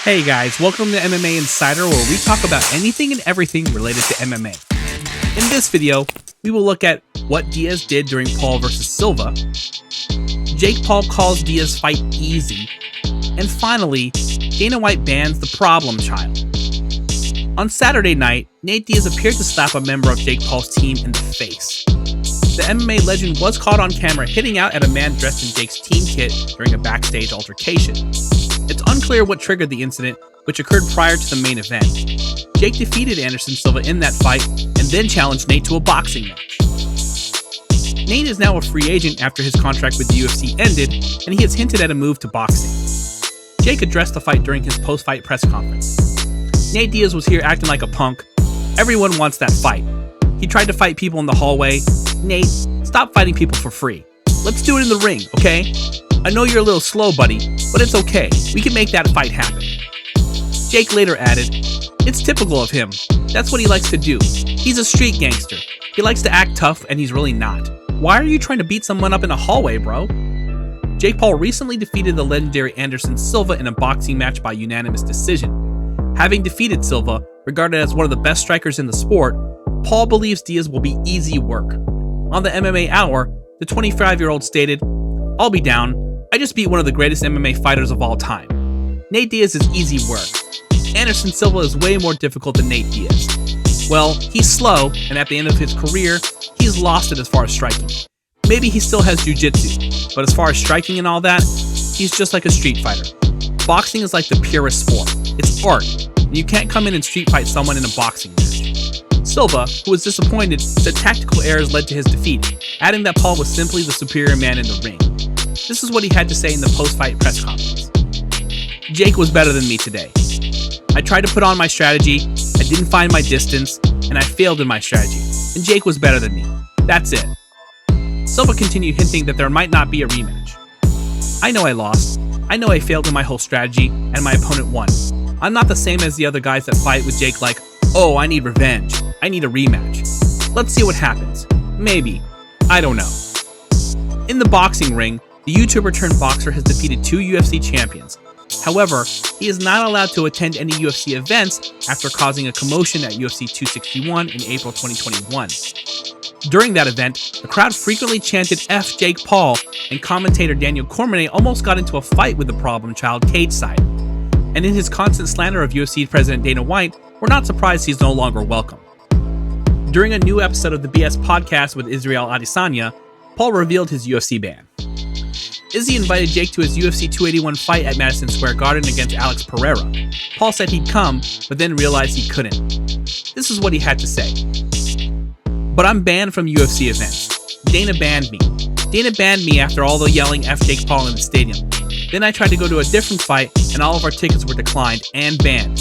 Hey guys, welcome to MMA Insider, where we talk about anything and everything related to MMA. In this video, we will look at what Diaz did during Paul vs. Silva, Jake Paul calls Diaz fight easy, and finally, Dana White bans the problem child. On Saturday night, Nate Diaz appeared to slap a member of Jake Paul's team in the face. The MMA legend was caught on camera hitting out at a man dressed in Jake's team kit during a backstage altercation. It's unclear what triggered the incident, which occurred prior to the main event. Jake defeated Anderson Silva in that fight and then challenged Nate to a boxing match. Nate is now a free agent after his contract with the UFC ended, and he has hinted at a move to boxing. Jake addressed the fight during his post-fight press conference. Nate Diaz was here acting like a punk. Everyone wants that fight. He tried to fight people in the hallway. Nate, stop fighting people for free. Let's do it in the ring, okay? I know you're a little slow, buddy, but it's okay. We can make that fight happen. Jake later added, "It's typical of him. That's what he likes to do. He's a street gangster. He likes to act tough, and he's really not. Why are you trying to beat someone up in a hallway, bro?" Jake Paul recently defeated the legendary Anderson Silva in a boxing match by unanimous decision. Having defeated Silva, regarded as one of the best strikers in the sport, Paul believes Diaz will be easy work. On the MMA Hour, the 25-year-old stated, "I'll be down. I just beat one of the greatest MMA fighters of all time. Nate Diaz is easy work. Anderson Silva is way more difficult than Nate Diaz. Well, he's slow, and at the end of his career, he's lost it as far as striking. Maybe he still has jiu-jitsu, but as far as striking and all that, he's just like a street fighter. Boxing is like the purest sport. It's art, and you can't come in and street fight someone in a boxing match." Silva, who was disappointed, said tactical errors led to his defeat, adding that Paul was simply the superior man in the ring. This is what he had to say in the post-fight press conference. "Jake was better than me today. I tried to put on my strategy, I didn't find my distance, and I failed in my strategy, and Jake was better than me. That's it." Silva continued hinting that there might not be a rematch. "I know I lost. I know I failed in my whole strategy, and my opponent won. I'm not the same as the other guys that fight with Jake like, oh, I need revenge. I need a rematch. Let's see what happens. Maybe. I don't know." In the boxing ring, the YouTuber turned boxer has defeated 2 UFC champions. However, he is not allowed to attend any UFC events after causing a commotion at UFC 261 in April 2021. During that event, the crowd frequently chanted F Jake Paul, and commentator Daniel Cormier almost got into a fight with the problem child cage side. And in his constant slander of UFC President Dana White, we're not surprised he's no longer welcome. During a new episode of the BS podcast with Israel Adesanya, Paul revealed his UFC ban. Izzy invited Jake to his UFC 281 fight at Madison Square Garden against Alex Pereira. Paul said he'd come, but then realized he couldn't. This is what he had to say. "But I'm banned from UFC events. Dana banned me. Dana banned me after all the yelling F Jake Paul in the stadium. Then I tried to go to a different fight, and all of our tickets were declined and banned.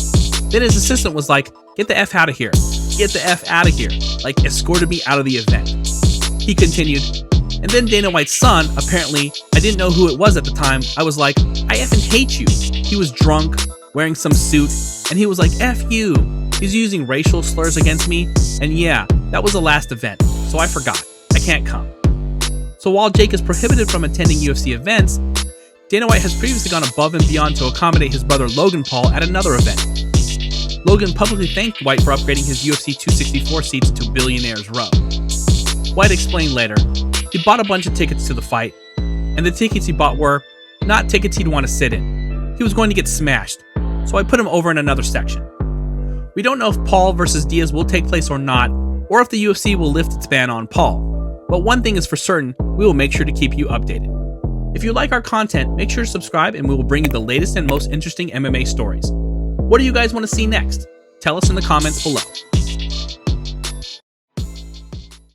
Then his assistant was like, 'Get the F out of here. Get the F out of here,' like escorted me out of the event." He continued, "And then Dana White's son, apparently, I didn't know who it was at the time, I was like, 'I effing hate you.' He was drunk, wearing some suit, and he was like, 'F you.' He's using racial slurs against me, and yeah, that was the last event, so I forgot. I can't come." So while Jake is prohibited from attending UFC events, Dana White has previously gone above and beyond to accommodate his brother Logan Paul at another event. Logan publicly thanked White for upgrading his UFC 264 seats to Billionaires Row. White explained later, he bought a bunch of tickets to the fight, and the tickets he bought were not tickets he'd want to sit in. He was going to get smashed, so I put him over in another section. We don't know if Paul versus Diaz will take place or not, or if the UFC will lift its ban on Paul. But one thing is for certain, we will make sure to keep you updated. If you like our content, make sure to subscribe and we will bring you the latest and most interesting MMA stories. What do you guys want to see next? Tell us in the comments below.